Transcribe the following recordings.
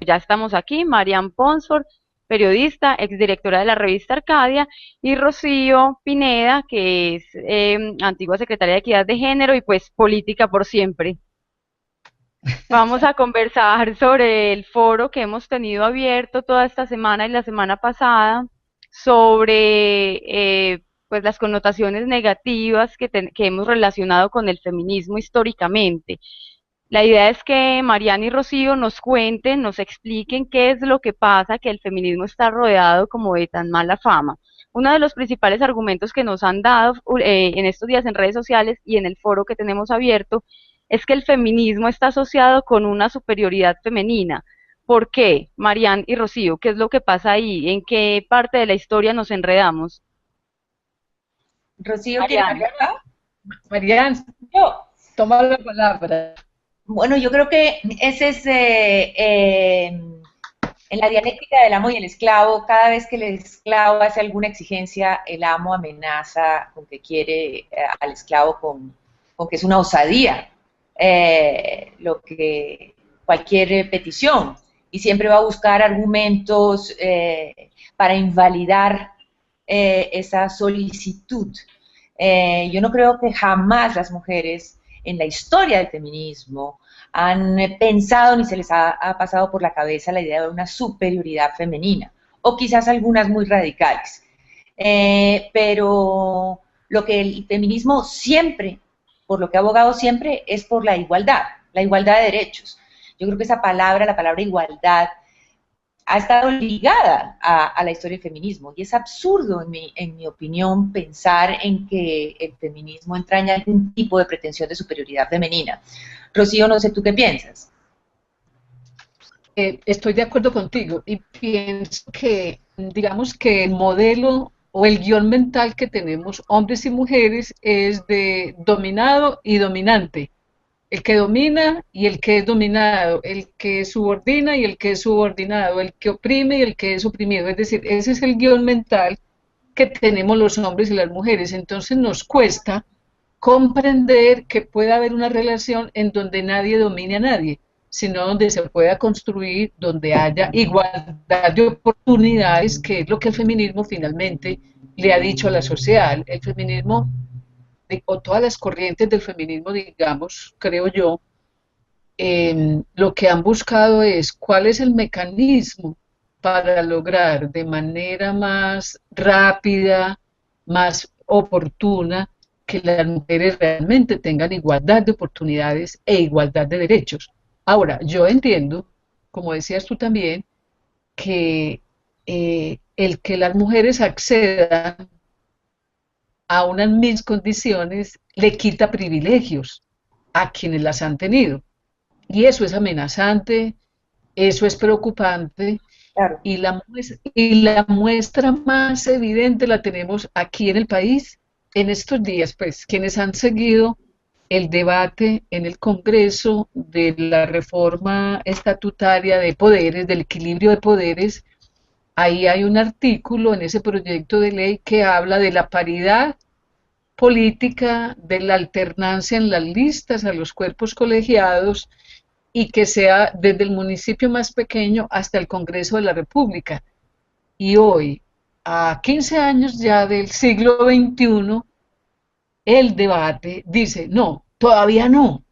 Ya estamos aquí, Marian Ponsford, periodista, exdirectora de la revista Arcadia, y Rocío Pineda, que es antigua secretaria de Equidad de Género y pues política por siempre. Vamos a conversar sobre el foro que hemos tenido abierto toda esta semana y la semana pasada sobre pues las connotaciones negativas que hemos relacionado con el feminismo históricamente. La idea es que Mariana y Rocío nos cuenten, nos expliquen qué es lo que pasa, que el feminismo está rodeado como de tan mala fama. Uno de los principales argumentos que nos han dado en estos días en redes sociales y en el foro que tenemos abierto es que el feminismo está asociado con una superioridad femenina. ¿Por qué, Marian y Rocío? ¿Qué es lo que pasa ahí? ¿En qué parte de la historia nos enredamos? Rocío, ¿quiere Marian. hablar? Marian, Yo. toma la palabra. Bueno, yo creo que ese es en la dialéctica del amo y el esclavo. Cada vez que el esclavo hace alguna exigencia, el amo amenaza con que quiere al esclavo con que es una osadía, lo que cualquier petición, y siempre va a buscar argumentos para invalidar esa solicitud. Yo no creo que jamás las mujeres en la historia del feminismo han pensado ni se les ha pasado por la cabeza la idea de una superioridad femenina, o quizás algunas muy radicales. Pero lo que el feminismo siempre, por lo que ha abogado siempre, es por la igualdad de derechos. Yo creo que esa palabra, la palabra igualdad, ha estado ligada a la historia del feminismo, y es absurdo, en mi opinión, pensar en que el feminismo entraña algún tipo de pretensión de superioridad femenina. Rocío, no sé tú qué piensas. Estoy de acuerdo contigo y pienso que, digamos que el modelo o el guión mental que tenemos hombres y mujeres es de dominado y dominante. El que domina y el que es dominado, el que subordina y el que es subordinado, el que oprime y el que es oprimido. Es decir, ese es el guión mental que tenemos los hombres y las mujeres. Entonces nos cuesta comprender que pueda haber una relación en donde nadie domine a nadie, sino donde se pueda construir, donde haya igualdad de oportunidades, que es lo que el feminismo finalmente le ha dicho a la sociedad. El feminismo, o todas las corrientes del feminismo, digamos, creo yo, lo que han buscado es cuál es el mecanismo para lograr de manera más rápida, más oportuna, que las mujeres realmente tengan igualdad de oportunidades e igualdad de derechos. Ahora, yo entiendo, como decías tú también, que el que las mujeres accedan a unas mismas condiciones le quita privilegios a quienes las han tenido. Y eso es amenazante, eso es preocupante, Claro. y la muestra más evidente la tenemos aquí en el país en estos días. Pues quienes han seguido el debate en el Congreso de la reforma estatutaria de poderes, del equilibrio de poderes, ahí hay un artículo en ese proyecto de ley que habla de la paridad política, de la alternancia en las listas a los cuerpos colegiados, y que sea desde el municipio más pequeño hasta el Congreso de la República. Y hoy, a 15 años ya del siglo XXI, el debate dice, no, todavía no.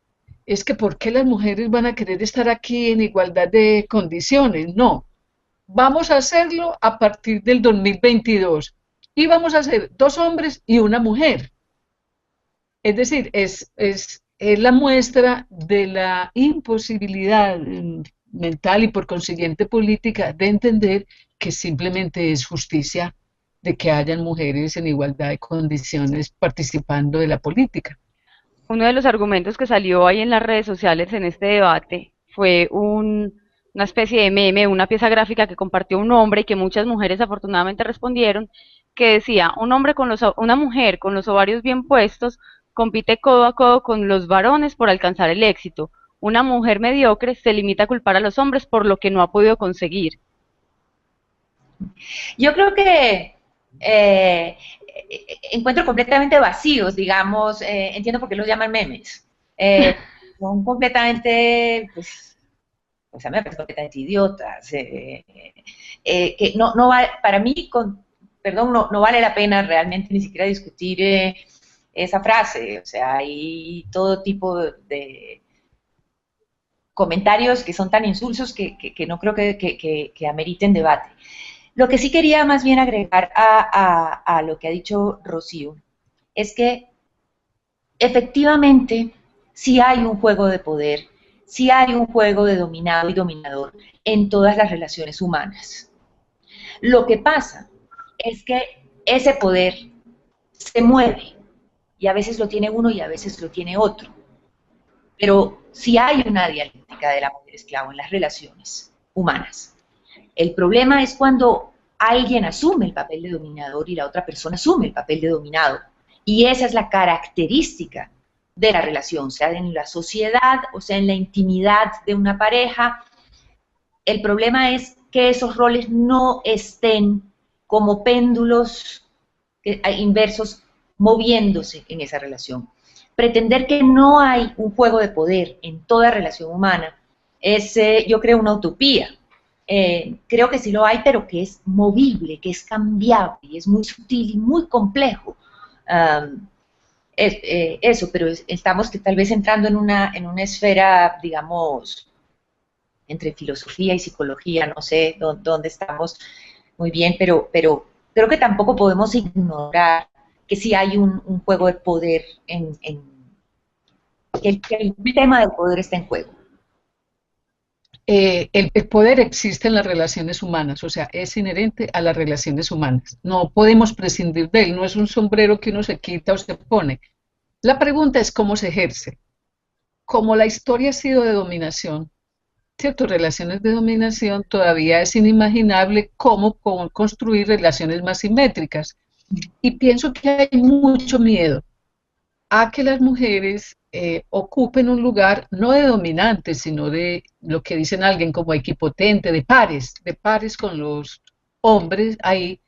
Es que ¿por qué las mujeres van a querer estar aquí en igualdad de condiciones? No, vamos a hacerlo a partir del 2022 y vamos a hacer 2 hombres y una mujer. Es decir, es la muestra de la imposibilidad mental y por consiguiente política de entender que simplemente es justicia de que hayan mujeres en igualdad de condiciones participando de la política. Uno de los argumentos que salió ahí en las redes sociales en este debate fue una especie de meme, una pieza gráfica que compartió un hombre y que muchas mujeres afortunadamente respondieron, que decía, una mujer con los ovarios bien puestos compite codo a codo con los varones por alcanzar el éxito. Una mujer mediocre se limita a culpar a los hombres por lo que no ha podido conseguir. Yo creo que encuentro completamente vacíos, digamos, entiendo por qué los llaman memes. son completamente, pues a mí me parece completamente idiotas. Que no para mí, perdón, no vale la pena realmente ni siquiera discutir esa frase. O sea, hay todo tipo de comentarios que son tan insulsos que no creo que ameriten debate. Lo que sí quería más bien agregar a lo que ha dicho Rocío es que efectivamente sí hay un juego de poder, sí hay un juego de dominado y dominador en todas las relaciones humanas. Lo que pasa es que ese poder se mueve y a veces lo tiene uno y a veces lo tiene otro. Pero sí hay una dialéctica de la mujer esclavo en las relaciones humanas. El problema es cuando alguien asume el papel de dominador y la otra persona asume el papel de dominado. Y esa es la característica de la relación, sea en la sociedad o sea en la intimidad de una pareja. El problema es que esos roles no estén como péndulos inversos moviéndose en esa relación. Pretender que no hay un juego de poder en toda relación humana es, yo creo, una utopía. Creo que sí lo hay, pero que es movible, que es cambiable, y es muy sutil y muy complejo. Eso, pero estamos tal vez entrando en una esfera, digamos, entre filosofía y psicología, no sé dónde estamos muy bien, pero creo que tampoco podemos ignorar que sí hay un juego de poder, que el tema del poder está en juego. El poder existe en las relaciones humanas, o sea, es inherente a las relaciones humanas. No podemos prescindir de él, no es un sombrero que uno se quita o se pone. La pregunta es cómo se ejerce. Como la historia ha sido de dominación, ¿cierto? Relaciones de dominación, todavía es inimaginable cómo construir relaciones más simétricas. Y pienso que hay mucho miedo a que las mujeres ocupen un lugar no de dominante, sino de lo que dicen alguien como equipotente, de pares con los hombres. Ahí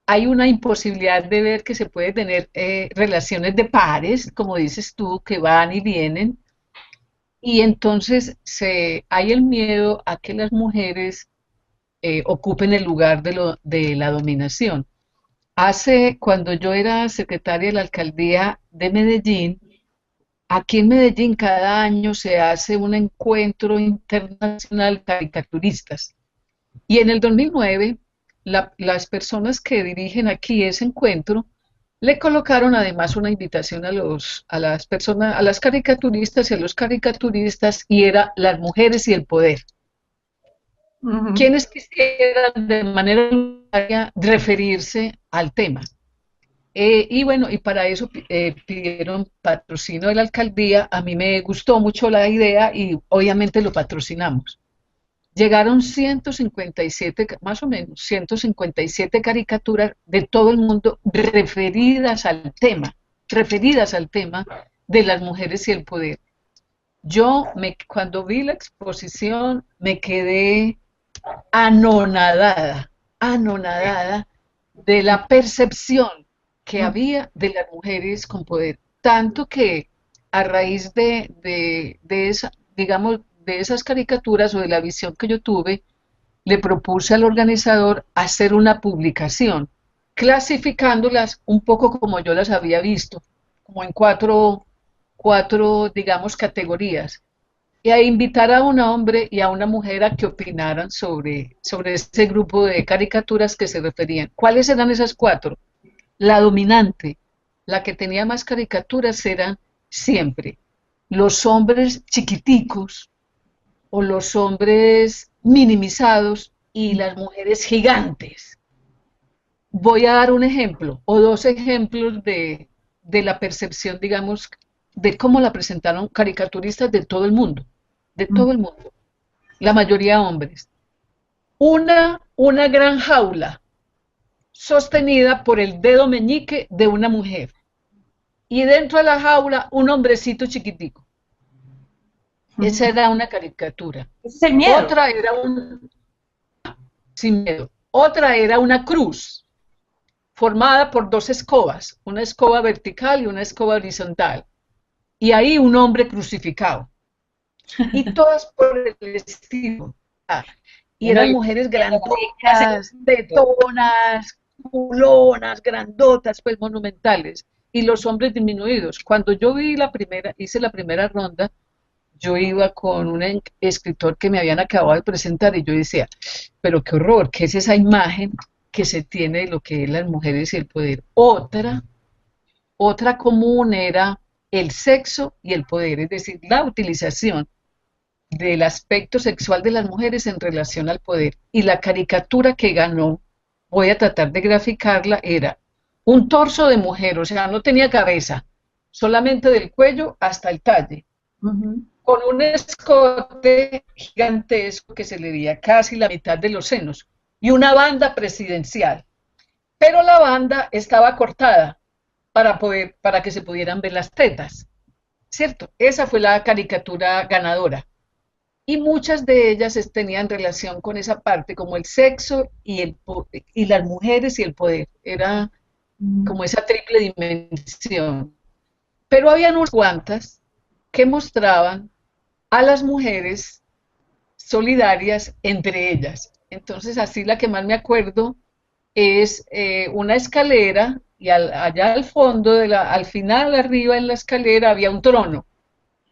hay una imposibilidad de ver que se puede tener relaciones de pares, como dices tú, que van y vienen, y entonces hay el miedo a que las mujeres ocupen el lugar de la dominación. Cuando yo era secretaria de la alcaldía de Medellín, aquí en Medellín cada año se hace un encuentro internacional de caricaturistas. Y en el 2009, las personas que dirigen aquí ese encuentro le colocaron además una invitación a las personas, a las caricaturistas y a los caricaturistas, y era las mujeres y el poder. Quienes quisieran de manera voluntaria referirse al tema. Y bueno, y para eso pidieron patrocinio de la alcaldía. A mí me gustó mucho la idea y obviamente lo patrocinamos. Llegaron 157, más o menos, 157 caricaturas de todo el mundo referidas al tema de las mujeres y el poder. Cuando vi la exposición, me quedé anonadada de la percepción que había de las mujeres con poder, tanto que a raíz de esa, digamos, de esas caricaturas o de la visión que yo tuve, le propuse al organizador hacer una publicación, clasificándolas un poco como yo las había visto, como en cuatro digamos, categorías, y a invitar a un hombre y a una mujer a que opinaran sobre ese grupo de caricaturas que se referían. ¿Cuáles eran esas cuatro? La dominante, la que tenía más caricaturas, eran siempre los hombres chiquiticos o los hombres minimizados y las mujeres gigantes. Voy a dar un ejemplo o dos ejemplos de la percepción, digamos, de cómo la presentaron caricaturistas de todo el mundo, la mayoría hombres. Una gran jaula sostenida por el dedo meñique de una mujer, y dentro de la jaula un hombrecito chiquitico. Esa era una caricatura. Ese es el miedo. Sin miedo. Otra era una cruz formada por dos escobas, una escoba vertical y una escoba horizontal, y ahí un hombre crucificado. y todas por el estilo. Y No, eran yo mujeres entiendo casi grandotas, tetonas, culonas, grandotas, pues monumentales, y los hombres disminuidos. Cuando yo vi hice la primera ronda, yo iba con un escritor que me habían acabado de presentar y yo decía, pero qué horror, ¿qué es esa imagen que se tiene de lo que es las mujeres y el poder? Otra común era el sexo y el poder, es decir, la utilización del aspecto sexual de las mujeres en relación al poder. Y la caricatura que ganó, voy a tratar de graficarla, era un torso de mujer, o sea, no tenía cabeza, solamente del cuello hasta el talle, con un escote gigantesco que se le veía casi la mitad de los senos, y una banda presidencial. Pero la banda estaba cortada para que se pudieran ver las tetas, ¿cierto? Esa fue la caricatura ganadora. Y muchas de ellas tenían relación con esa parte, como el sexo y las mujeres y el poder. Era como esa triple dimensión. Pero habían unas cuantas que mostraban a las mujeres solidarias entre ellas. Entonces, así la que más me acuerdo es una escalera y allá al fondo, al final, arriba en la escalera, había un trono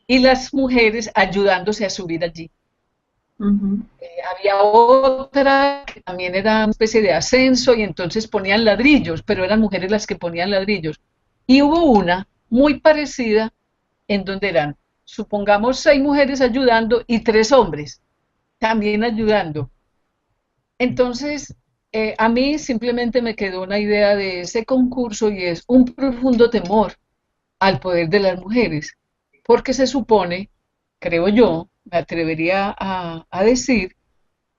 y las mujeres ayudándose a subir allí. Había otra que también era una especie de ascenso y entonces ponían ladrillos, pero eran mujeres las que ponían ladrillos. Y hubo una muy parecida en donde eran, supongamos, 6 mujeres ayudando y 3 hombres también ayudando. Entonces, a mí simplemente me quedó una idea de ese concurso y es un profundo temor al poder de las mujeres, porque se supone, creo yo, me atrevería a decir,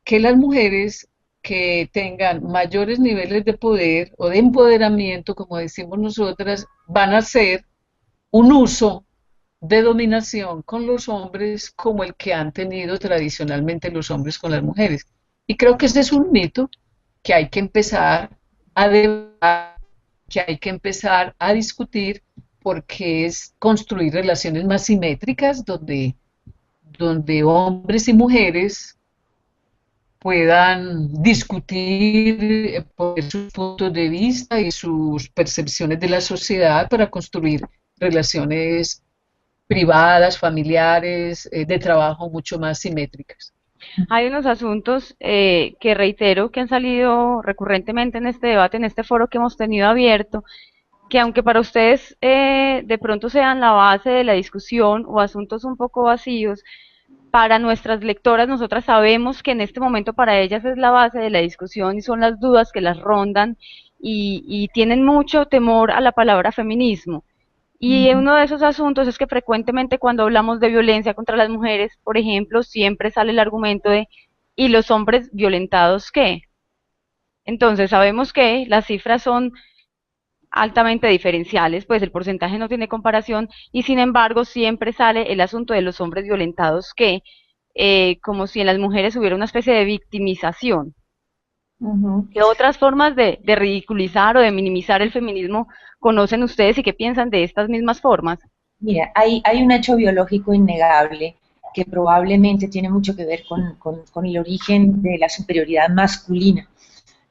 que las mujeres que tengan mayores niveles de poder o de empoderamiento, como decimos nosotras, van a hacer un uso de dominación con los hombres como el que han tenido tradicionalmente los hombres con las mujeres. Y creo que ese es un mito que hay que empezar a debatir, que hay que empezar a discutir, porque es construir relaciones más simétricas donde hombres y mujeres puedan discutir sus puntos de vista y sus percepciones de la sociedad para construir relaciones privadas, familiares, de trabajo mucho más simétricas. Hay unos asuntos que reitero que han salido recurrentemente en este debate, en este foro que hemos tenido abierto, que aunque para ustedes de pronto sean la base de la discusión o asuntos un poco vacíos, para nuestras lectoras, nosotras sabemos que en este momento para ellas es la base de la discusión y son las dudas que las rondan y tienen mucho temor a la palabra feminismo. Y uno de esos asuntos es que frecuentemente cuando hablamos de violencia contra las mujeres, por ejemplo, siempre sale el argumento de ¿y los hombres violentados qué? Entonces sabemos que las cifras son altamente diferenciales, pues el porcentaje no tiene comparación y sin embargo siempre sale el asunto de los hombres violentados que, como si en las mujeres hubiera una especie de victimización. ¿Qué otras formas de ridiculizar o de minimizar el feminismo conocen ustedes y qué piensan de estas mismas formas? Mira, hay un hecho biológico innegable que probablemente tiene mucho que ver con el origen de la superioridad masculina,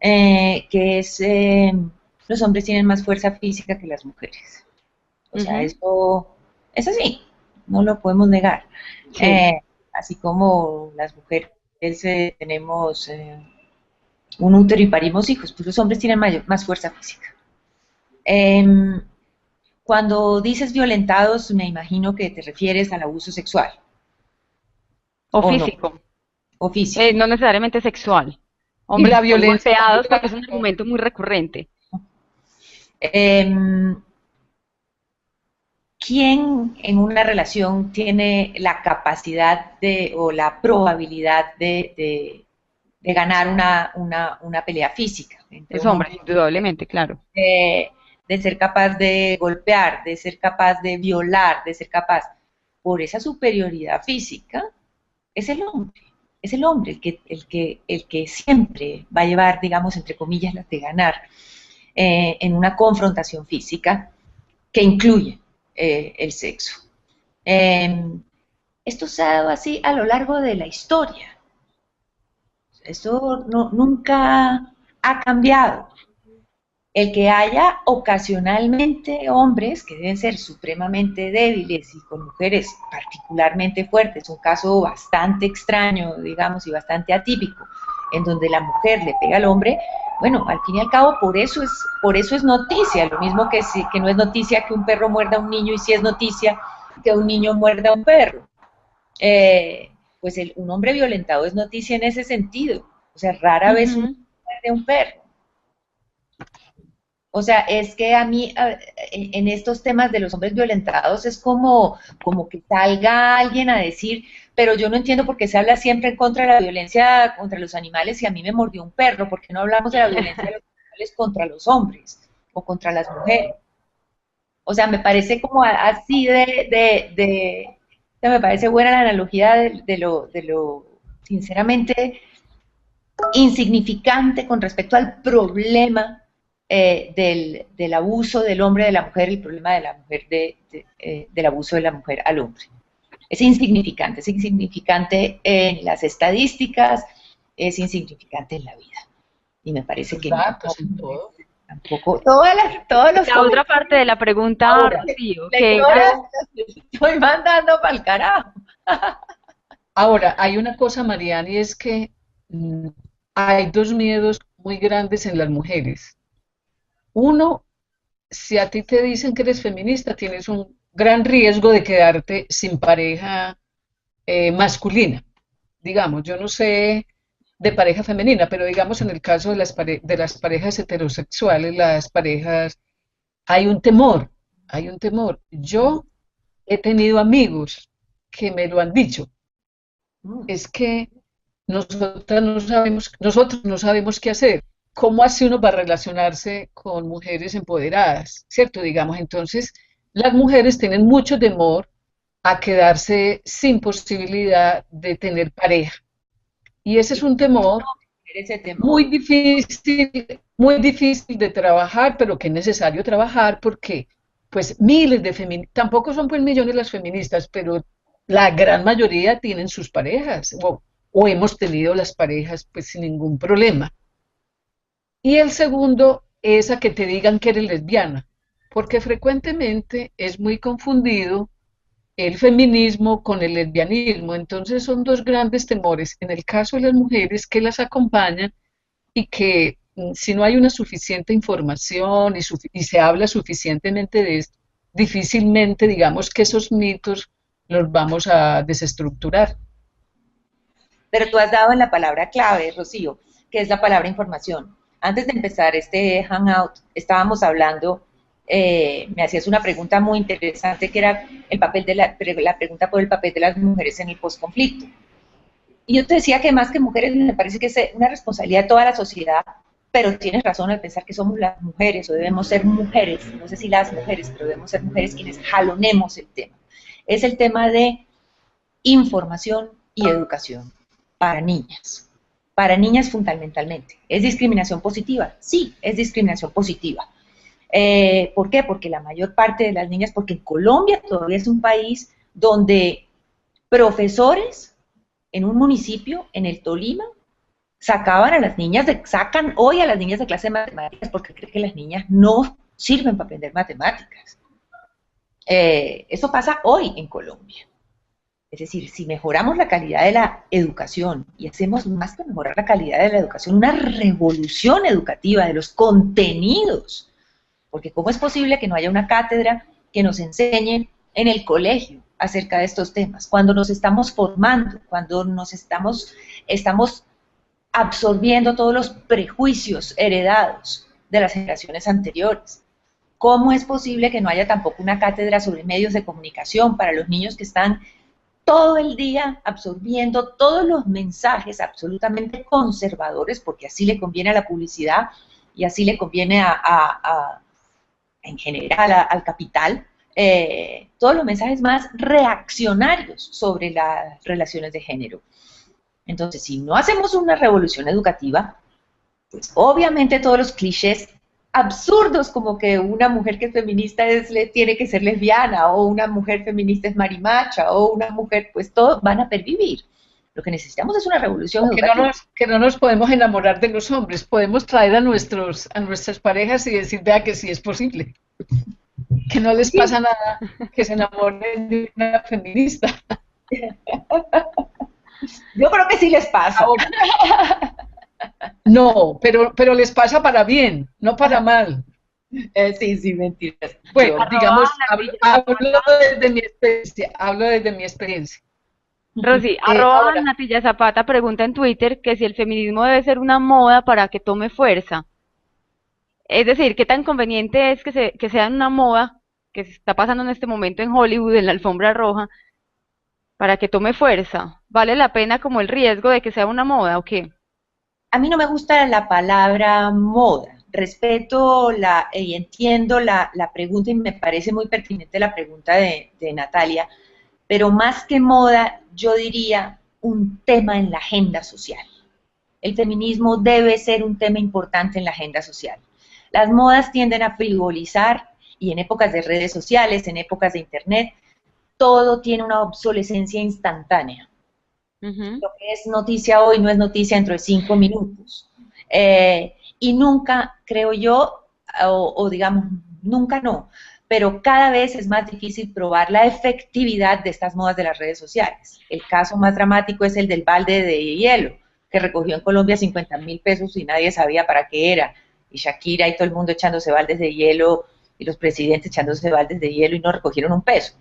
que es los hombres tienen más fuerza física que las mujeres. O sea, eso es así, no lo podemos negar. Sí. Así como las mujeres tenemos un útero y parimos hijos, pues los hombres tienen más fuerza física. Cuando dices violentados, me imagino que te refieres al abuso sexual. O ¿O no? físico. O físico. No necesariamente sexual. Y Hombres la que son violencia golpeados, porque es un argumento muy recurrente. ¿Quién en una relación tiene la capacidad o la probabilidad de ganar una pelea física? Es hombre, indudablemente, claro. De ser capaz de golpear, de ser capaz de violar, de ser capaz, por esa superioridad física, es el hombre. Es el hombre el que siempre va a llevar, digamos, entre comillas, las de ganar en una confrontación física que incluye el sexo. Esto se ha dado así a lo largo de la historia. Eso nunca ha cambiado. El que haya ocasionalmente hombres que deben ser supremamente débiles y con mujeres particularmente fuertes, un caso bastante extraño, digamos, y bastante atípico, en donde la mujer le pega al hombre, bueno, al fin y al cabo por eso es noticia, lo mismo que no es noticia que un perro muerda a un niño y sí es noticia que un niño muerda a un perro. Pues un hombre violentado es noticia en ese sentido, o sea, rara vez un hombre muerde a un perro. O sea, es que a mí, en estos temas de los hombres violentados, es como que salga alguien a decir, pero yo no entiendo por qué se habla siempre en contra de la violencia contra los animales y a mí me mordió un perro, ¿por qué no hablamos de la violencia de los animales contra los hombres o contra las mujeres? O sea, me parece como así o sea, me parece buena la analogía de lo sinceramente insignificante con respecto al problema del abuso del hombre de la mujer, el problema de la mujer del abuso de la mujer al hombre. Es insignificante en las estadísticas, es insignificante en la vida. Y me parece que datos en todo. Tampoco, todos los La otra parte de la pregunta, ahora, Rocío, lectoras, estoy mandando para el carajo. Ahora, hay una cosa, Mariana, y es que hay dos miedos muy grandes en las mujeres. Uno, si a ti te dicen que eres feminista, tienes un gran riesgo de quedarte sin pareja masculina. Digamos, yo no sé de pareja femenina, pero digamos en el caso de las parejas heterosexuales, las parejas, hay un temor, hay un temor. Yo he tenido amigos que me lo han dicho, es que nosotros no sabemos qué hacer. ¿Cómo hace uno para relacionarse con mujeres empoderadas? ¿Cierto? Digamos, entonces las mujeres tienen mucho temor a quedarse sin posibilidad de tener pareja. Y ese es un temor Ese temor. muy difícil de trabajar, pero que es necesario trabajar porque pues miles de feministas, tampoco son pues millones las feministas, pero la gran mayoría tienen sus parejas o hemos tenido las parejas pues sin ningún problema. Y el segundo es a que te digan que eres lesbiana, porque frecuentemente es muy confundido el feminismo con el lesbianismo. Entonces son dos grandes temores en el caso de las mujeres que las acompañan y que si no hay una suficiente información y se habla suficientemente de esto, difícilmente digamos que esos mitos los vamos a desestructurar. Pero tú has dado en la palabra clave, Rocío, que es la palabra información. Antes de empezar este hangout, estábamos hablando, me hacías una pregunta muy interesante que era el papel la pregunta por el papel de las mujeres en el posconflicto. Y yo te decía que más que mujeres me parece que es una responsabilidad de toda la sociedad, pero tienes razón al pensar que somos las mujeres o debemos ser mujeres, no sé si las mujeres, pero debemos ser mujeres quienes jalonemos el tema. Es el tema de información y educación para niñas fundamentalmente. ¿Es discriminación positiva? Sí, es discriminación positiva. ¿Por qué? Porque la mayor parte de las niñas, porque en Colombia todavía es un país donde profesores en un municipio, en el Tolima, sacan hoy a las niñas de clase de matemáticas porque creen que las niñas no sirven para aprender matemáticas. Eso pasa hoy en Colombia. Es decir, si mejoramos la calidad de la educación y hacemos más que mejorar la calidad de la educación, una revolución educativa de los contenidos, porque ¿cómo es posible que no haya una cátedra que nos enseñe en el colegio acerca de estos temas? Cuando nos estamos formando, cuando estamos absorbiendo todos los prejuicios heredados de las generaciones anteriores. ¿Cómo es posible que no haya tampoco una cátedra sobre medios de comunicación para los niños que están todo el día absorbiendo todos los mensajes absolutamente conservadores, porque así le conviene a la publicidad y así le conviene en general al capital, todos los mensajes más reaccionarios sobre las relaciones de género? Entonces, si no hacemos una revolución educativa, pues obviamente todos los clichés absurdos como que una mujer que es feminista tiene que ser lesbiana, o una mujer feminista es marimacha, o una mujer, pues todos van a pervivir. Lo que necesitamos es una revolución O educativa. que no nos podemos enamorar de los hombres, podemos traer a nuestras parejas y decir, vea que sí es posible, que no les pasa nada que se enamoren de una feminista. Yo creo que sí les pasa. Ahora, no, pero les pasa para bien, no para mal. Sí, sí, mentiras. Bueno, Yo- digamos, Arroba hablo desde mi experiencia. Rosy, arroba Ahora, Natilla Zapata pregunta en Twitter que si el feminismo debe ser una moda para que tome fuerza. Es decir, ¿qué tan conveniente es que sea una moda que se está pasando en este momento en Hollywood, en la alfombra roja, para que tome fuerza? ¿Vale la pena como el riesgo de que sea una moda o qué? a mí no me gusta la palabra moda. Respeto y entiendo la pregunta y me parece muy pertinente la pregunta de Natalia, pero más que moda, yo diría un tema en la agenda social. El feminismo debe ser un tema importante en la agenda social. Las modas tienden a frivolizar y en épocas de redes sociales, en épocas de internet, todo tiene una obsolescencia instantánea. Ujú. Lo que es noticia hoy no es noticia dentro de 5 minutos. Y nunca, creo yo, o digamos, nunca no, pero cada vez es más difícil probar la efectividad de estas modas de las redes sociales. El caso más dramático es el del balde de hielo, que recogió en Colombia 50.000 pesos y nadie sabía para qué era. Y Shakira y todo el mundo echándose baldes de hielo, y los presidentes echándose baldes de hielo y no recogieron un peso.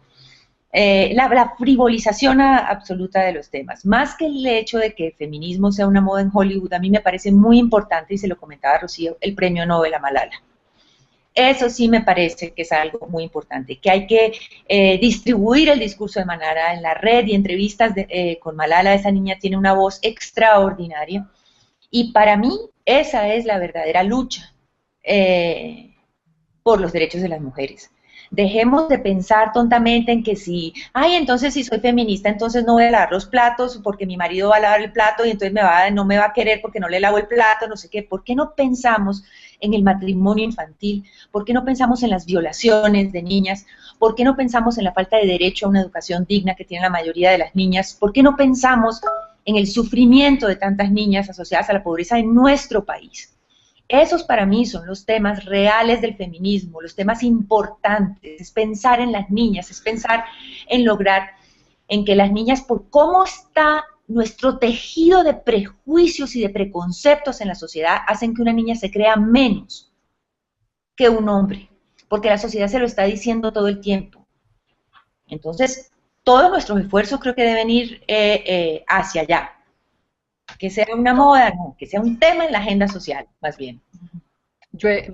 La frivolización absoluta de los temas. Más que el hecho de que el feminismo sea una moda en Hollywood, a mí me parece muy importante, y se lo comentaba Rocío, el premio Nobel a Malala. Eso sí me parece que es algo muy importante, que hay que distribuir el discurso de Malala en la red y entrevistas con Malala. Esa niña tiene una voz extraordinaria y para mí esa es la verdadera lucha por los derechos de las mujeres. Dejemos de pensar tontamente en que si, ay, entonces si soy feminista, entonces no voy a lavar los platos porque mi marido va a lavar el plato y entonces no me va a querer porque no le lavo el plato, no sé qué. ¿Por qué no pensamos en el matrimonio infantil? ¿Por qué no pensamos en las violaciones de niñas? ¿Por qué no pensamos en la falta de derecho a una educación digna que tiene la mayoría de las niñas? ¿Por qué no pensamos en el sufrimiento de tantas niñas asociadas a la pobreza en nuestro país? Esos para mí son los temas reales del feminismo, los temas importantes, es pensar en las niñas, es pensar en lograr en que las niñas, por cómo está nuestro tejido de prejuicios y de preconceptos en la sociedad, hacen que una niña se crea menos que un hombre, porque la sociedad se lo está diciendo todo el tiempo. Entonces, todos nuestros esfuerzos creo que deben ir hacia allá. Que sea una moda, no, que sea un tema en la agenda social, más bien.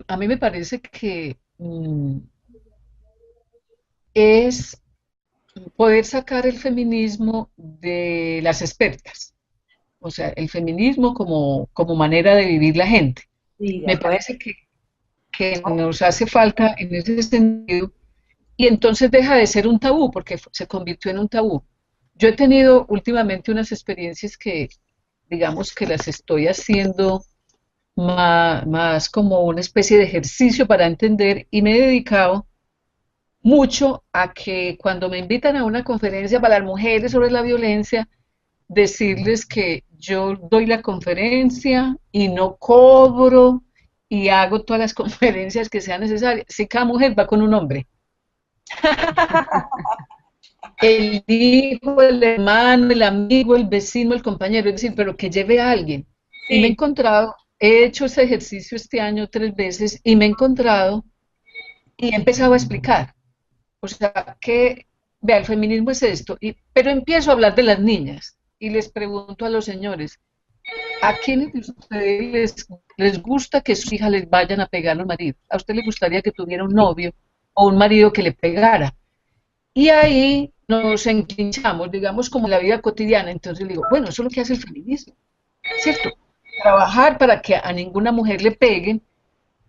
a mí me parece que es poder sacar el feminismo de las expertas, o sea, el feminismo como manera de vivir la gente. Sí, de Me acuerdo. parece que nos hace falta en ese sentido y entonces deja de ser un tabú porque se convirtió en un tabú. Yo he tenido últimamente unas experiencias que, digamos que las estoy haciendo más como una especie de ejercicio para entender y me he dedicado mucho a que cuando me invitan a una conferencia para las mujeres sobre la violencia, decirles que yo doy la conferencia y no cobro y hago todas las conferencias que sean necesarias. Si cada mujer va con un hombre, el hijo, el hermano, el amigo, el vecino, el compañero, es decir, pero que lleve a alguien. Y me he Sí, encontrado, he hecho ese ejercicio este año 3 veces y me he encontrado y he empezado a explicar. O sea, que, vea, el feminismo es esto, pero empiezo a hablar de las niñas y les pregunto a los señores, ¿a quiénes de ustedes les gusta que sus hijas les vayan a pegar a los maridos? ¿A usted le gustaría que tuviera un novio o un marido que le pegara? Y ahí nos enclinchamos, digamos, como en la vida cotidiana. Entonces le digo, bueno, eso es lo que hace el feminismo, ¿cierto? Trabajar para que a ninguna mujer le peguen,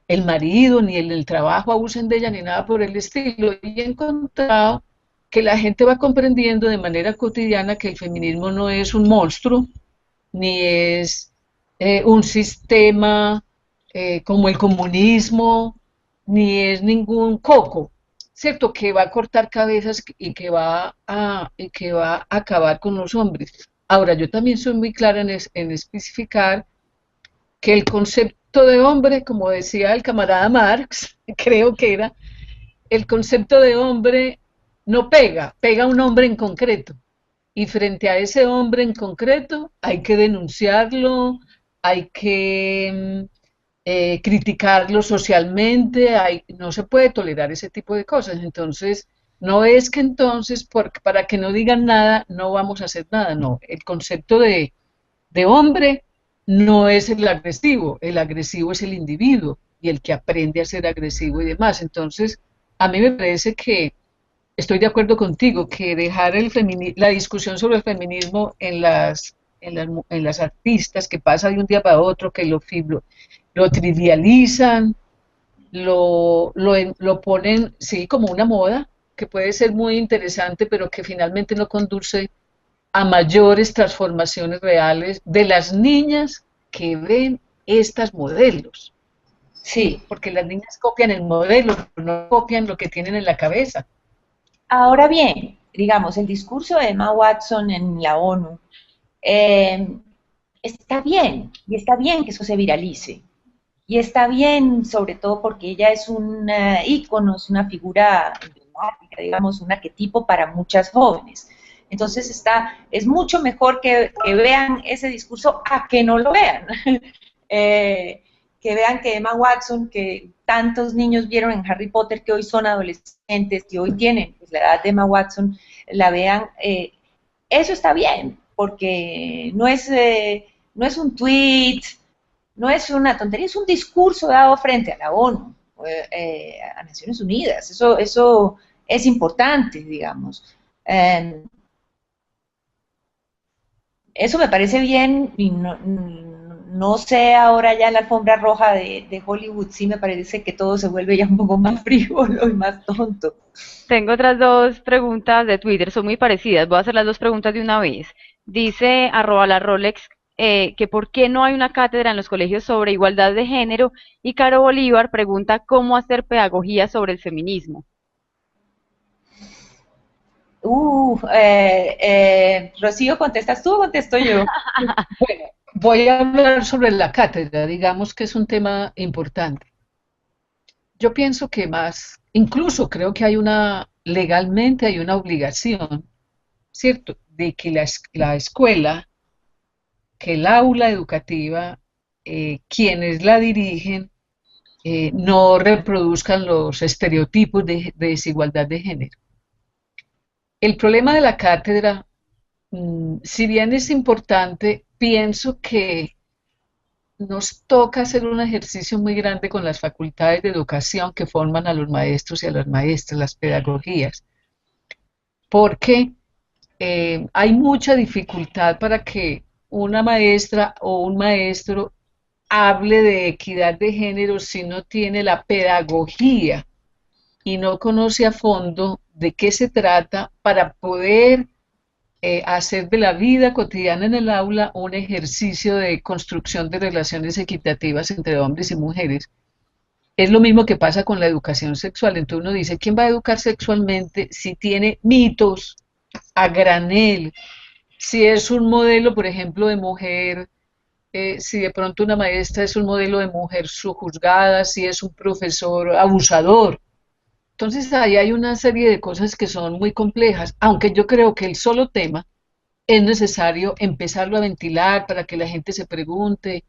el marido, ni el trabajo abusen de ella, ni nada por el estilo. Y he encontrado que la gente va comprendiendo de manera cotidiana que el feminismo no es un monstruo, ni es un sistema como el comunismo, ni es ningún coco, ¿cierto? Que va a cortar cabezas y que va a acabar con los hombres. Ahora, yo también soy muy clara en especificar que el concepto de hombre, como decía el camarada Marx, creo que era, el concepto de hombre no pega, pega a un hombre en concreto. Y frente a ese hombre en concreto hay que denunciarlo, hay que criticarlo socialmente, no se puede tolerar ese tipo de cosas. Entonces, no es que entonces, para que no digan nada, no vamos a hacer nada, no. El concepto de hombre no es el agresivo es el individuo y el que aprende a ser agresivo y demás. Entonces, a mí me parece que estoy de acuerdo contigo, que dejar la discusión sobre el feminismo en las artistas, que pasa de un día para otro, que lo trivializan, lo ponen, sí, como una moda, que puede ser muy interesante, pero que finalmente no conduce a mayores transformaciones reales de las niñas que ven estas modelos. Sí. Porque las niñas copian el modelo, no copian lo que tienen en la cabeza. Ahora bien, digamos, el discurso de Emma Watson en la ONU eh, está bien, y está bien que eso se viralice. Y está bien, sobre todo porque ella es un ícono, es una figura emblemática, digamos, un arquetipo para muchas jóvenes. Entonces es mucho mejor que vean ese discurso a que no lo vean. Que vean que Emma Watson, que tantos niños vieron en Harry Potter, que hoy son adolescentes, que hoy tienen pues, la edad de Emma Watson, la vean. Eso está bien, porque no es un tweet, no es una tontería, es un discurso dado frente a la ONU, a Naciones Unidas. Eso es importante, digamos. Eso me parece bien y no sé ahora ya la alfombra roja de Hollywood, sí me parece que todo se vuelve ya un poco más frívolo y más tonto. Tengo otras dos preguntas de Twitter, son muy parecidas. Voy a hacer las dos preguntas de una vez. Dice arroba la Rolex que por qué no hay una cátedra en los colegios sobre igualdad de género y Caro Bolívar pregunta cómo hacer pedagogía sobre el feminismo. Rocío, ¿contestas tú o contesto yo? Bueno, voy a hablar sobre la cátedra, digamos que es un tema importante. Yo pienso que más, incluso creo que legalmente hay una obligación, ¿cierto?, de que la escuela, que el aula educativa, quienes la dirigen, no reproduzcan los estereotipos de desigualdad de género. El problema de la cátedra, si bien es importante, pienso que nos toca hacer un ejercicio muy grande con las facultades de educación que forman a los maestros y a las maestras, las pedagogías, porque hay mucha dificultad para que una maestra o un maestro hable de equidad de género si no tiene la pedagogía y no conoce a fondo de qué se trata para poder hacer de la vida cotidiana en el aula un ejercicio de construcción de relaciones equitativas entre hombres y mujeres. Es lo mismo que pasa con la educación sexual. Entonces uno dice, ¿quién va a educar sexualmente si tiene mitos a granel? Si es un modelo, por ejemplo, de mujer, si de pronto una maestra es un modelo de mujer sujuzgada, si es un profesor abusador. Entonces ahí hay una serie de cosas que son muy complejas, aunque yo creo que el solo tema es necesario empezarlo a ventilar para que la gente se pregunte,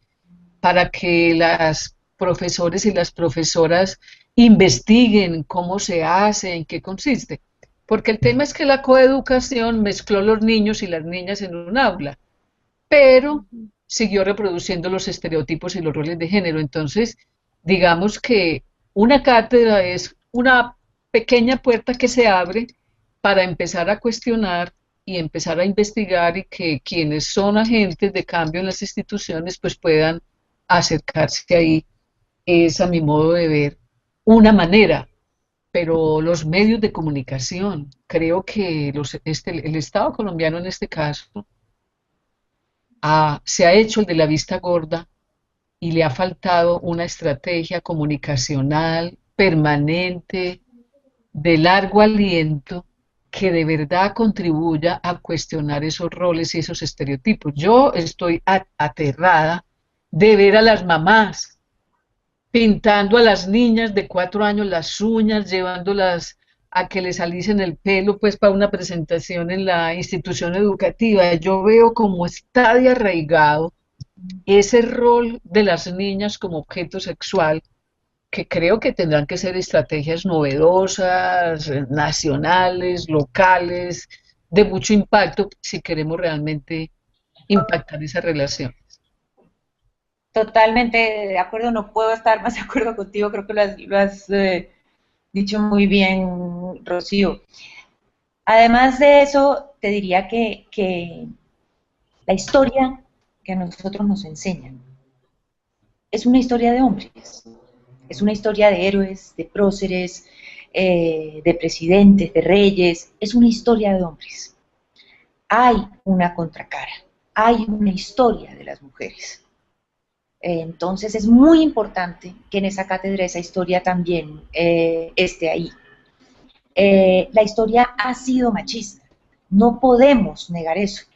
para que las profesores y las profesoras investiguen cómo se hace, en qué consiste. Porque el tema es que la coeducación mezcló los niños y las niñas en un aula, pero siguió reproduciendo los estereotipos y los roles de género. Entonces, digamos que una cátedra es una pequeña puerta que se abre para empezar a cuestionar y empezar a investigar y que quienes son agentes de cambio en las instituciones pues puedan acercarse ahí. Es a mi modo de ver una manera, pero los medios de comunicación, creo que el Estado colombiano en este caso se ha hecho el de la vista gorda y le ha faltado una estrategia comunicacional permanente, de largo aliento, que de verdad contribuya a cuestionar esos roles y esos estereotipos. Yo estoy aterrada de ver a las mamás pintando a las niñas de 4 años las uñas, llevándolas a que les alicen el pelo, pues para una presentación en la institución educativa. Yo veo cómo está de arraigado ese rol de las niñas como objeto sexual, que creo que tendrán que ser estrategias novedosas, nacionales, locales, de mucho impacto, si queremos realmente impactar esa relación. Totalmente de acuerdo, no puedo estar más de acuerdo contigo, creo que lo has dicho muy bien, Rocío. Además de eso, te diría que la historia que a nosotros nos enseñan es una historia de hombres, es una historia de héroes, de próceres, de presidentes, de reyes, es una historia de hombres. Hay una contracara, hay una historia de las mujeres. Entonces es muy importante que en esa cátedra esa historia también esté ahí. La historia ha sido machista, no podemos negar eso.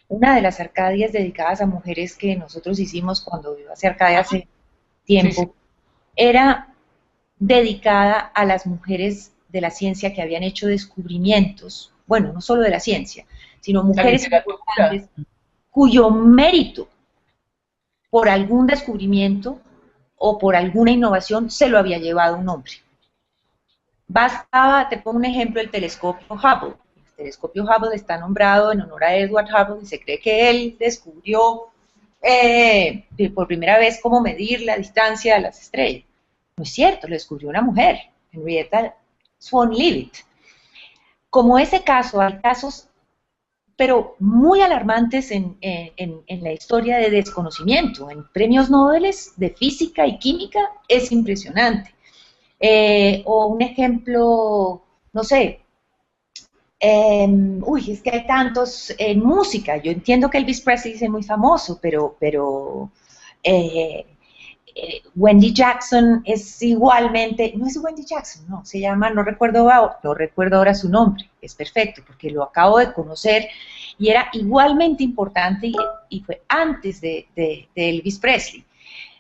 Una de las Arcadias dedicadas a mujeres que nosotros hicimos cuando yo hacía Arcadia hace tiempo, Sí, sí. era dedicada a las mujeres de la ciencia que habían hecho descubrimientos, bueno, no solo de la ciencia, sino La mujeres literatura. importantes cuyo mérito por algún descubrimiento o por alguna innovación se lo había llevado un hombre. Bastaba, te pongo un ejemplo, el telescopio Hubble. El telescopio Hubble está nombrado en honor a Edward Hubble y se cree que él descubrió por primera vez cómo medir la distancia de las estrellas. No es cierto, lo descubrió una mujer, Henrietta Swan Leavitt. Como ese caso, hay casos pero muy alarmantes en la historia de desconocimiento. En premios Nobel de física y química es impresionante. O un ejemplo, no sé, es que hay tantos en música. Yo entiendo que Elvis Presley es muy famoso, pero Wendy Jackson es igualmente, no es Wendy Jackson, no, se llama, no recuerdo ahora su nombre, es perfecto, porque lo acabo de conocer y era igualmente importante y fue antes de Elvis Presley.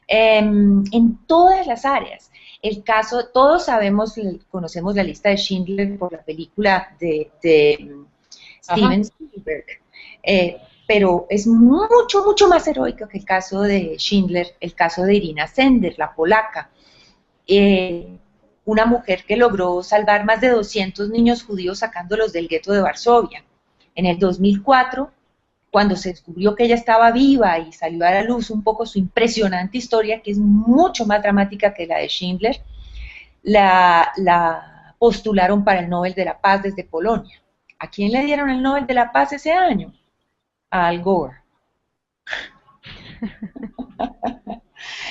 En todas las áreas. El caso, todos sabemos, conocemos la lista de Schindler por la película de Ajá. Steven Spielberg, pero es mucho, mucho más heroico que el caso de Schindler, el caso de Irina Sender, la polaca, una mujer que logró salvar más de 200 niños judíos sacándolos del gueto de Varsovia. En el 2004, cuando se descubrió que ella estaba viva y salió a la luz un poco su impresionante historia, que es mucho más dramática que la de Schindler, la postularon para el Nobel de la Paz desde Polonia. ¿A quién le dieron el Nobel de la Paz ese año? A Al Gore.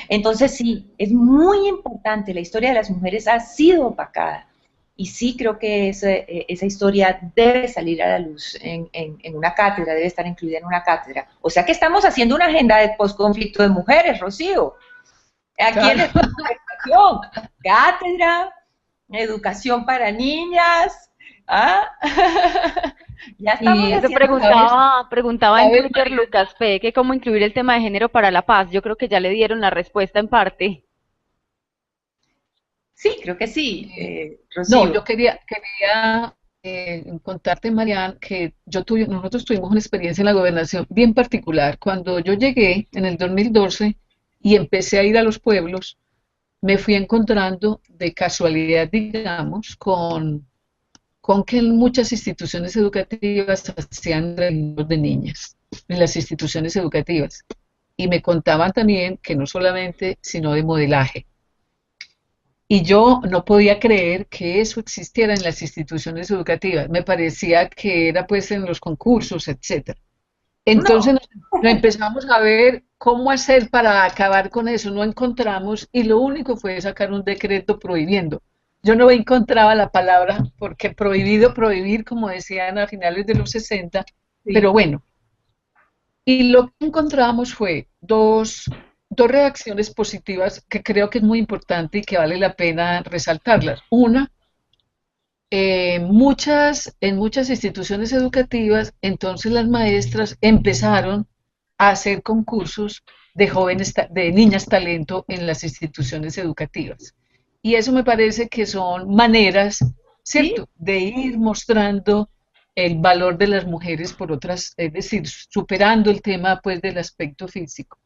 Entonces sí, es muy importante, la historia de las mujeres ha sido opacada y sí creo que esa historia debe salir a la luz en una cátedra, debe estar incluida en una cátedra. O sea que estamos haciendo una agenda de posconflicto de mujeres, Rocío. Aquí en Claro. educación, cátedra, educación para niñas, ¿ah? Ya estamos Y Eso haciendo, sabes, preguntaba en sabes, Twitter Lucas P. que cómo incluir el tema de género para la paz. Yo creo que ya le dieron la respuesta en parte. sí, creo que sí, no, Rocío. yo quería contarte, Marian, que nosotros tuvimos una experiencia en la gobernación bien particular. Cuando yo llegué en el 2012 y empecé a ir a los pueblos, me fui encontrando de casualidad, digamos, con que en muchas instituciones educativas hacían reinos de niñas, en las instituciones educativas. Y me contaban también que no solamente, sino de modelaje. Y yo no podía creer que eso existiera en las instituciones educativas. Me parecía que era pues en los concursos, etcétera. Entonces No, nos empezamos a ver cómo hacer para acabar con eso. No encontramos y lo único fue sacar un decreto prohibiendo. Yo no encontraba la palabra porque prohibido, prohibir, como decían a finales de los 60, pero sí. bueno. Y lo que encontramos fue dos reacciones positivas que creo que es muy importante y que vale la pena resaltarlas. Una, en muchas instituciones educativas, entonces las maestras empezaron a hacer concursos de jóvenes, de niñas talento en las instituciones educativas. Y eso me parece que son maneras, ¿Sí? ¿cierto?, de ir mostrando el valor de las mujeres por otras, es decir, superando el tema pues del aspecto físico.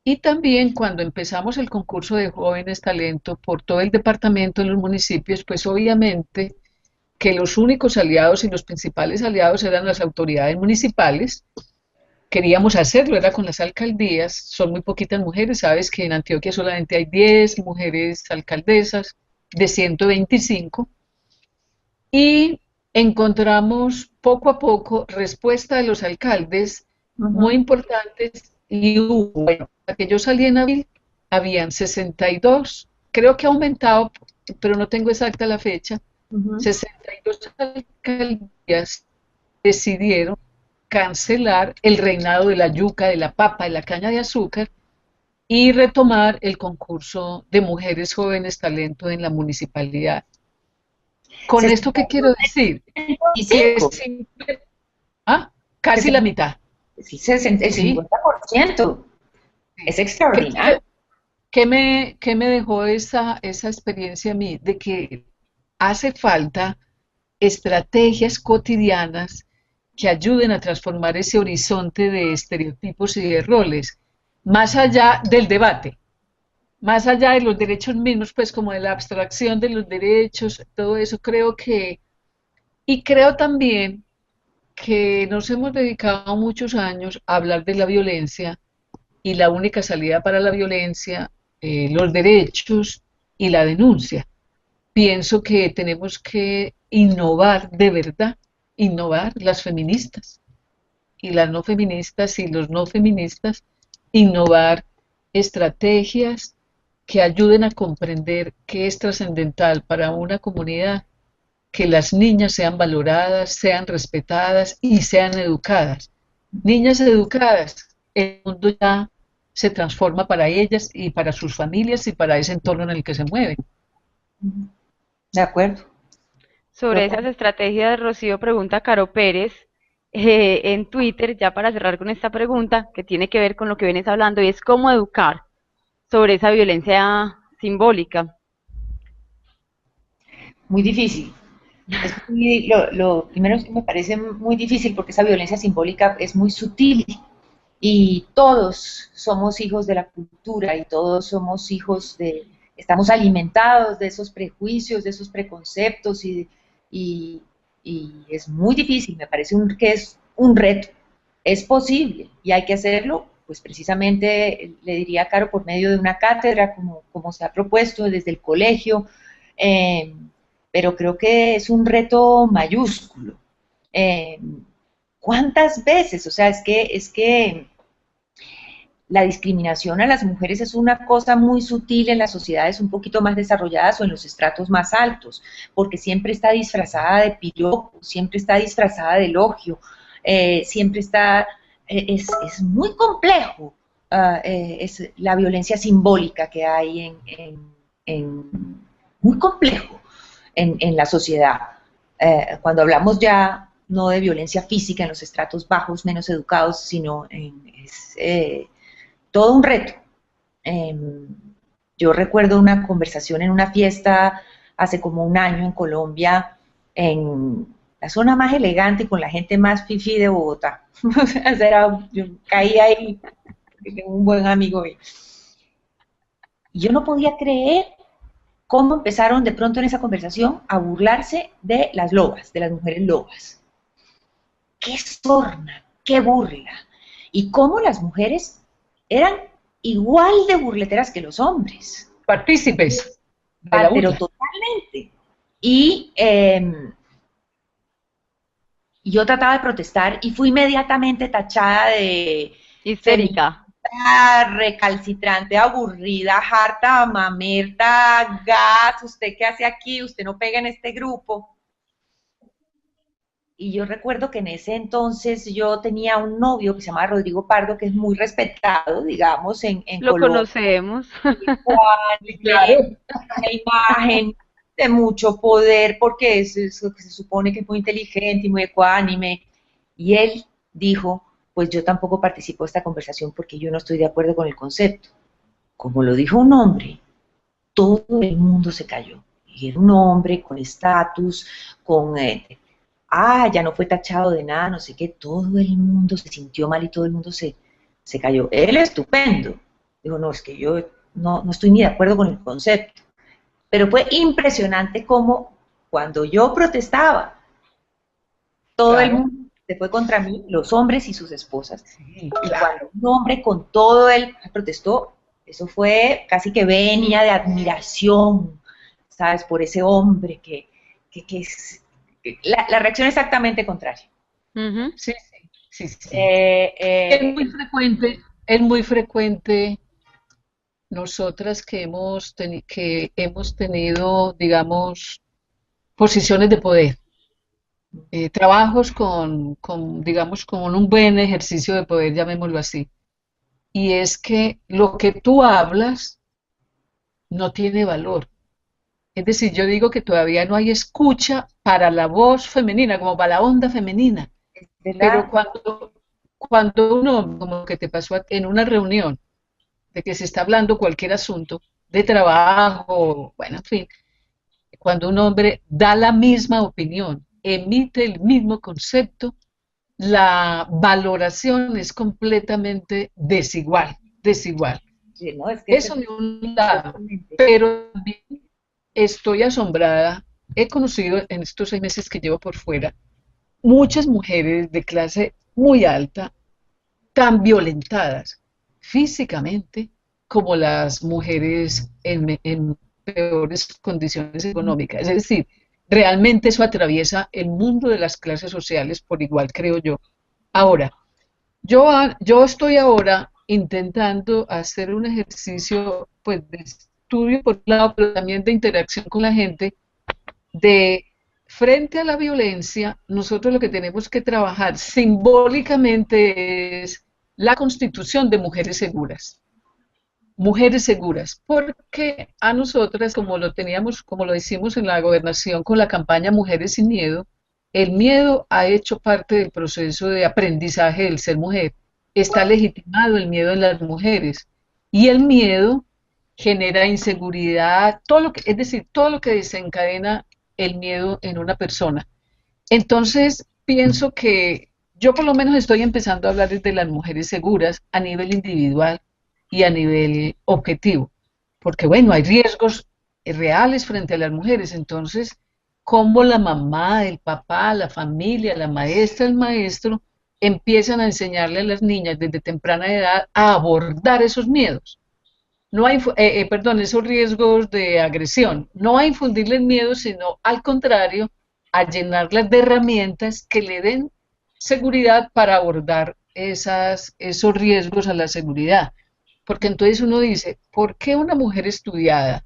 Y también cuando empezamos el concurso de jóvenes talento por todo el departamento en los municipios, pues obviamente que los únicos aliados y los principales aliados eran las autoridades municipales. Queríamos hacerlo, era con las alcaldías, son muy poquitas mujeres, sabes que en Antioquia solamente hay 10 mujeres alcaldesas de 125 y encontramos poco a poco respuesta de los alcaldes muy Ujú, importantes y hubo, bueno, que yo salí en abril, habían 62, creo que ha aumentado, pero no tengo exacta la fecha, ujú. 62 alcaldías decidieron cancelar el reinado de la yuca, de la papa, de la caña de azúcar y retomar el concurso de mujeres jóvenes talento en la municipalidad. ¿Con esto qué quiero decir? Que 65, ah, casi la mitad, sí, 60, el ¿sí? 50%. Es Sí. ¿Qué, extraordinario. qué me dejó esa experiencia a mí? De que hace falta estrategias cotidianas que ayuden a transformar ese horizonte de estereotipos y de roles, más allá del debate, más allá de los derechos mismos, pues como de la abstracción de los derechos, todo eso creo que, y creo también que nos hemos dedicado muchos años a hablar de la violencia y la única salida para la violencia, los derechos y la denuncia. Pienso que tenemos que innovar de verdad, innovar las feministas y las no feministas y los no feministas, innovar estrategias que ayuden a comprender que es trascendental para una comunidad que las niñas sean valoradas, sean respetadas y sean educadas. Niñas educadas, el mundo ya se transforma para ellas y para sus familias y para ese entorno en el que se mueven. De acuerdo. Sobre esas Total. estrategias, Rocío pregunta a Caro Pérez en Twitter, ya para cerrar con esta pregunta, que tiene que ver con lo que vienes hablando, y es cómo educar sobre esa violencia simbólica. Muy difícil. Lo primero es que me parece muy difícil porque esa violencia simbólica es muy sutil y todos somos hijos de la cultura y todos somos hijos de, estamos alimentados de esos prejuicios, de esos preconceptos y, y es muy difícil, me parece que es un reto. Es posible y hay que hacerlo, pues precisamente le diría a Caro por medio de una cátedra como se ha propuesto desde el colegio, eh, pero creo que es un reto mayúsculo. Eh, ¿Cuántas veces? O sea, es que la discriminación a las mujeres es una cosa muy sutil en las sociedades un poquito más desarrolladas o en los estratos más altos, porque siempre está disfrazada de piropo, siempre está disfrazada de elogio, siempre está, es muy complejo, es la violencia simbólica que hay muy complejo en la sociedad. Cuando hablamos ya no de violencia física en los estratos bajos, menos educados, sino todo un reto. Eh, yo recuerdo una conversación en una fiesta hace como un año en Colombia, en la zona más elegante, con la gente más fifi de Bogotá. Yo caí ahí, tengo un buen amigo. Y yo no podía creer cómo empezaron de pronto en esa conversación a burlarse de las lobas, de las mujeres lobas. Qué sorna, qué burla. Y cómo las mujeres eran igual de burleteras que los hombres, Partícipes de la pero burla. totalmente. Y yo trataba de protestar y fui inmediatamente tachada de Histérica. feminista, recalcitrante, aburrida, harta, mamerta, gas, usted qué hace aquí, usted no pega en este grupo. Y yo recuerdo que en ese entonces yo tenía un novio que se llama Rodrigo Pardo, que es muy respetado, digamos, en Lo Colombia, conocemos. Sí, ecuánime, claro. una imagen de mucho poder, porque es lo que se supone que es muy inteligente y muy ecuánime. Y él dijo, pues yo tampoco participo de esta conversación porque yo no estoy de acuerdo con el concepto. Como lo dijo un hombre, todo el mundo se cayó. Y era un hombre con estatus, con, ya no fue tachado de nada, no sé qué, todo el mundo se sintió mal y todo el mundo se cayó. Él estupendo. Digo, no, es que yo no estoy ni de acuerdo con el concepto. Pero fue impresionante cómo cuando yo protestaba, todo el Claro, mundo se fue contra mí, los hombres y sus esposas. sí, Y claro. cuando un hombre con todo él protestó, eso fue casi que venia de admiración, ¿sabes? Por ese hombre que es... La reacción es exactamente contraria. Ujú. Sí, sí, sí, sí. Eh, eh, Es muy frecuente nosotras que hemos tenido, digamos, posiciones de poder, trabajos digamos, con un buen ejercicio de poder, llamémoslo así. Y es que lo que tú hablas no tiene valor. Es decir, yo digo que todavía no hay escucha para la voz femenina, como para la onda femenina. Pero ¿verdad? cuando uno, como que te pasó en una reunión, de que se está hablando cualquier asunto de trabajo, bueno, en fin, cuando un hombre da la misma opinión, emite el mismo concepto, la valoración es completamente desigual, desigual. Sí, no, es que ese Eso es de un lado, totalmente. pero también estoy asombrada, he conocido en estos 6 meses que llevo por fuera muchas mujeres de clase muy alta tan violentadas físicamente como las mujeres en peores condiciones económicas. Es decir, realmente eso atraviesa el mundo de las clases sociales por igual, creo yo. Ahora, yo estoy ahora intentando hacer un ejercicio pues, de estudio por un lado, pero también de interacción con la gente, de frente a la violencia, nosotros lo que tenemos que trabajar simbólicamente es la constitución de mujeres seguras, porque a nosotras, como lo teníamos, como lo hicimos en la gobernación con la campaña Mujeres sin Miedo, el miedo ha hecho parte del proceso de aprendizaje del ser mujer. Está legitimado el miedo en las mujeres y el miedo genera inseguridad, es decir, todo lo que desencadena el miedo en una persona. Entonces, pienso que yo por lo menos estoy empezando a hablar de las mujeres seguras a nivel individual y a nivel objetivo, porque bueno, hay riesgos reales frente a las mujeres, entonces, cómo la mamá, el papá, la familia, la maestra, el maestro empiezan a enseñarle a las niñas desde temprana edad a abordar esos miedos. No hay, perdón, esos riesgos de agresión. No a infundirles miedo, sino al contrario, a llenarlas de herramientas que le den seguridad para abordar esos riesgos a la seguridad. Porque entonces uno dice, ¿por qué una mujer estudiada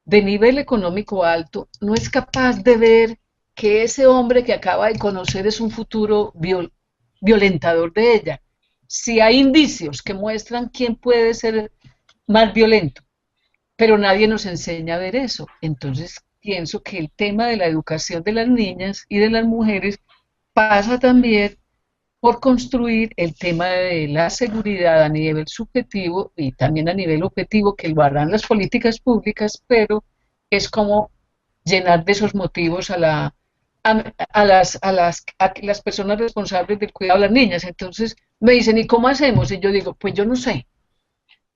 de nivel económico alto no es capaz de ver que ese hombre que acaba de conocer es un futuro violentador de ella? Si hay indicios que muestran quién puede ser más violento, pero nadie nos enseña a ver eso. Entonces, pienso que el tema de la educación de las niñas y de las mujeres pasa también por construir el tema de la seguridad a nivel subjetivo y también a nivel objetivo, que lo harán las políticas públicas, pero es como llenar de esos motivos a las personas responsables del cuidado de las niñas. Entonces me dicen, ¿y cómo hacemos? Y yo digo, pues yo no sé,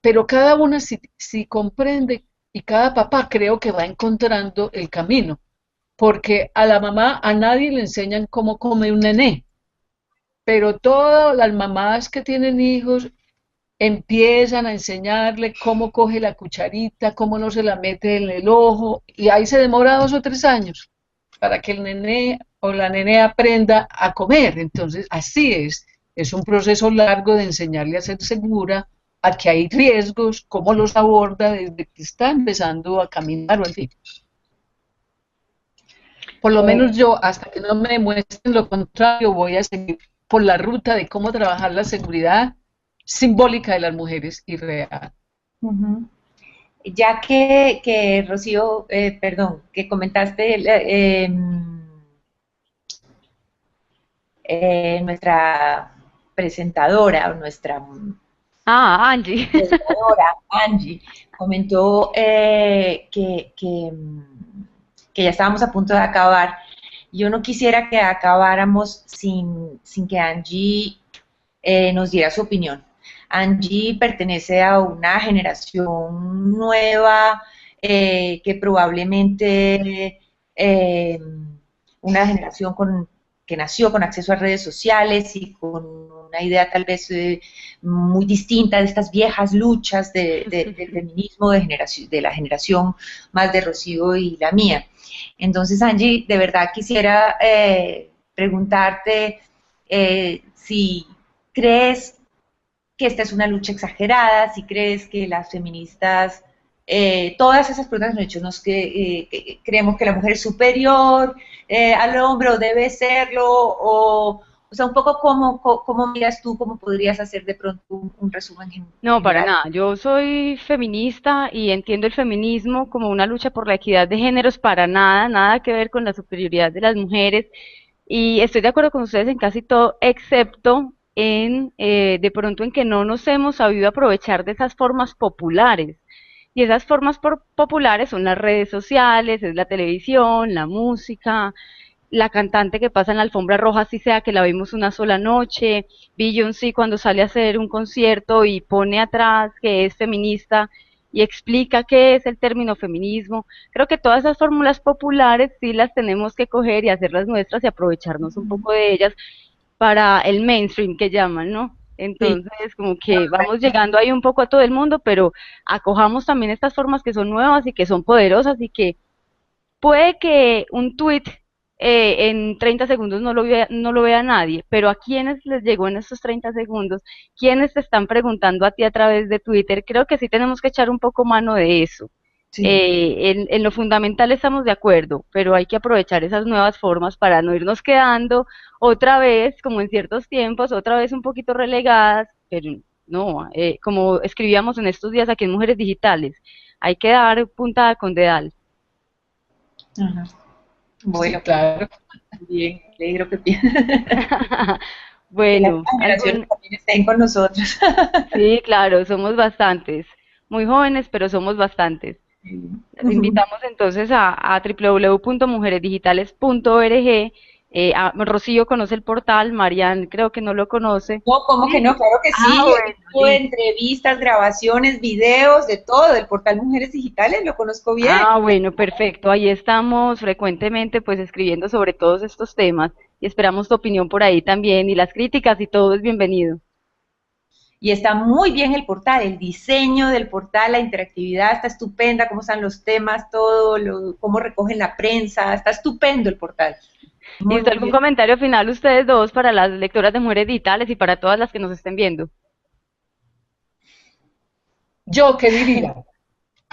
pero cada una si comprende y cada papá creo que va encontrando el camino, porque a la mamá a nadie le enseñan cómo come un nené, pero todas las mamás que tienen hijos empiezan a enseñarle cómo coge la cucharita, cómo no se la mete en el ojo, y ahí se demora 2 o 3 años para que el nené o la nene aprenda a comer. Entonces, así es un proceso largo de enseñarle a ser segura, a que hay riesgos, cómo los aborda desde que está empezando a caminar o en fin. Por lo menos yo, hasta que no me demuestren lo contrario, voy a seguir por la ruta de cómo trabajar la seguridad simbólica de las mujeres y real. Ujú. Ya que Rocío, perdón, que comentaste nuestra presentadora o nuestra Ah, Angie. presentadora, Angie, comentó que ya estábamos a punto de acabar. Yo no quisiera que acabáramos sin que Angie nos diera su opinión. Angie pertenece a una generación nueva que probablemente una generación que nació con acceso a redes sociales y con una idea tal vez muy distinta de estas viejas luchas del feminismo de la generación más de Rocío y la mía. Entonces, Angie, de verdad quisiera preguntarte si crees que esta es una lucha exagerada, si crees que las feministas, todas esas preguntas que nos han hecho, que creemos que la mujer es superior al hombre o debe serlo, o sea, un poco cómo miras tú, cómo podrías hacer de pronto un resumen No, para general. nada. Yo soy feminista y entiendo el feminismo como una lucha por la equidad de géneros, para nada, nada que ver con la superioridad de las mujeres. Y estoy de acuerdo con ustedes en casi todo, excepto en de pronto en que no nos hemos sabido aprovechar de esas formas populares. Y esas formas populares son las redes sociales, es la televisión, la música, la cantante que pasa en la alfombra roja, así sea que la vimos una sola noche, Beyoncé cuando sale a hacer un concierto y pone atrás que es feminista y explica qué es el término feminismo. Creo que todas esas fórmulas populares sí las tenemos que coger y hacerlas nuestras y aprovecharnos un poco de ellas para el mainstream que llaman, ¿no? Sí. Entonces, como que vamos llegando ahí un poco a todo el mundo, pero acojamos también estas formas que son nuevas y que son poderosas y que puede que un tweet en 30 segundos no lo vea nadie, pero a quienes les llegó en estos 30 segundos, quienes te están preguntando a ti a través de Twitter, creo que sí tenemos que echar un poco mano de eso. Sí. En lo fundamental estamos de acuerdo, pero hay que aprovechar esas nuevas formas para no irnos quedando otra vez, como en ciertos tiempos, otra vez un poquito relegadas, pero no, como escribíamos en estos días aquí en Mujeres Digitales, hay que dar puntada con dedal. Ajá. Sí, Bueno, claro. bien, me alegro que, que las Bueno, nuevas generaciones también estén con nosotros. sí, claro, somos bastantes, muy jóvenes, pero somos bastantes. Las invitamos entonces a www.mujeresdigitales.org. Rocío conoce el portal, Marian creo que no lo conoce. No, ¿cómo que Sí. no? Claro que Ah, sí, he bueno, visto listo. entrevistas, grabaciones, videos, de todo, del portal Mujeres Digitales, lo conozco bien. Ah, bueno, perfecto. Ahí estamos frecuentemente pues escribiendo sobre todos estos temas y esperamos tu opinión por ahí también y las críticas y todo es bienvenido. Y está muy bien el portal, el diseño del portal, la interactividad está estupenda, cómo están los temas, cómo recogen la prensa, está estupendo el portal. Muy, ¿Listo? muy ¿Algún bien. comentario final ustedes dos para las lectoras de Mujeres Digitales y para todas las que nos estén viendo? ¿Yo qué diría?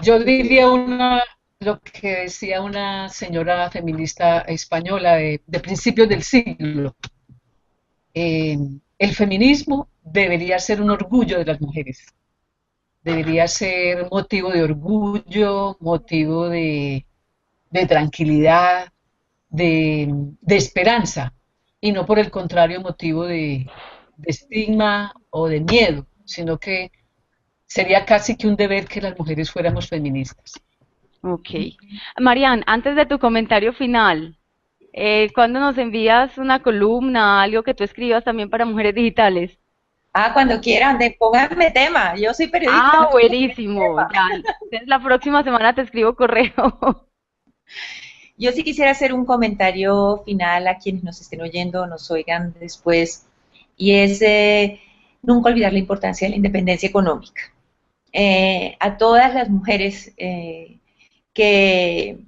Yo diría lo que decía una señora feminista española de principios del siglo. Eh, el feminismo debería ser un orgullo de las mujeres, debería ser motivo de orgullo, motivo de tranquilidad, de esperanza, y no por el contrario motivo de estigma o de miedo, sino que sería casi que un deber que las mujeres fuéramos feministas. Ok. Marian, antes de tu comentario final, ¿cuándo nos envías una columna, algo que tú escribas también para Mujeres Digitales? Ah, cuando quieran, pónganme tema. Yo soy periodista, Ah, no sé qué buenísimo. tema. Ya, entonces la próxima semana te escribo correo. Yo sí quisiera hacer un comentario final a quienes nos estén oyendo, nos oigan después, y es nunca olvidar la importancia de la independencia económica. A todas las mujeres que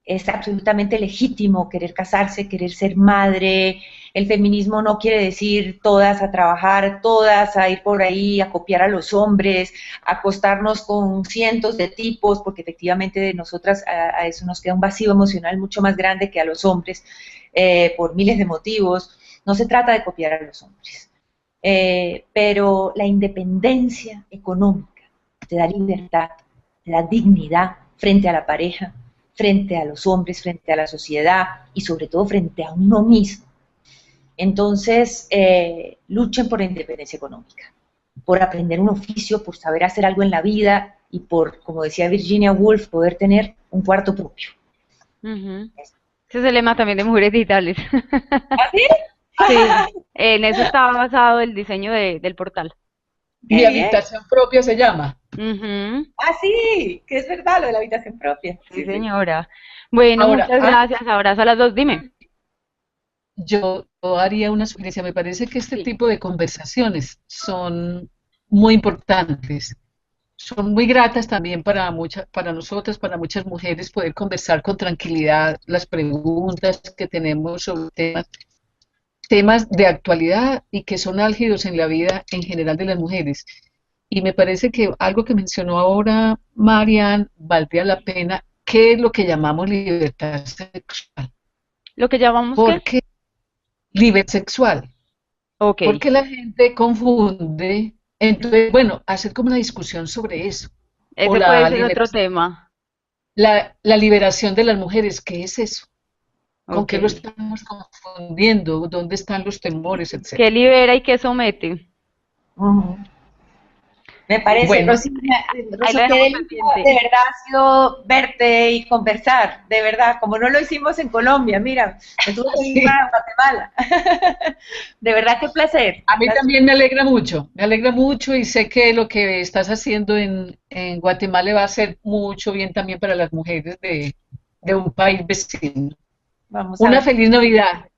es absolutamente legítimo querer casarse, querer ser madre. El feminismo no quiere decir todas a trabajar, todas a ir por ahí a copiar a los hombres, a acostarnos con cientos de tipos, porque efectivamente de nosotras a eso nos queda un vacío emocional mucho más grande que a los hombres, por miles de motivos. No se trata de copiar a los hombres, pero la independencia económica te da libertad, te da dignidad frente a la pareja, frente a los hombres, frente a la sociedad y sobre todo frente a uno mismo. Entonces, luchen por la independencia económica, por aprender un oficio, por saber hacer algo en la vida y por, como decía Virginia Woolf, poder tener un cuarto propio. Ujú. Ese es el lema también de Mujeres Digitales. ¿Ah, sí? Sí, en eso estaba basado el diseño del portal. Mi Qué bien. habitación propia se llama. Ujú. Ah, sí, que es verdad lo de la habitación propia. Sí, señora. Bueno, Ahora, muchas gracias. Abrazo a las dos. Dime. yo haría una sugerencia. Me parece que este Sí. tipo de conversaciones son muy importantes. Son muy gratas también para nosotras, para muchas mujeres, poder conversar con tranquilidad las preguntas que tenemos sobre temas de actualidad y que son álgidos en la vida en general de las mujeres. Y me parece que algo que mencionó ahora Marian valdría la pena, ¿qué es lo que llamamos libertad sexual? ¿Lo que llamamos qué? Porque libertad sexual, Ok. porque la gente confunde, entonces, bueno, hacer como una discusión sobre eso, o Ese puede ser otro tema. la liberación de las mujeres, ¿qué es eso? ¿Con Ok. qué lo estamos confundiendo? ¿Dónde están los temores, ¿Qué etcétera? libera y qué somete? Ujú. Me parece, Bueno, Rocío, Ahí lo qué dejamos delicia pendiente. de verdad ha sido verte y conversar, de verdad, como no lo hicimos en Colombia, mira, me tuve que ir sí, para Guatemala. De verdad, qué placer. a mí también me alegra mucho y sé que lo que estás haciendo en Guatemala va a hacer mucho bien también para las mujeres de un país vecino. Vamos a Una ver. feliz Navidad Ah,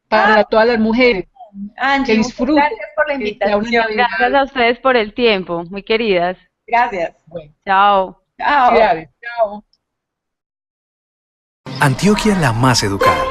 para todas las mujeres, que Angie, muchas disfruten, gracias por la que sea una invitación. Gracias Navidad, a ustedes por el tiempo, muy queridas. Gracias. bueno, Chao. Chao. felicidades, chao. Antioquia la más educada.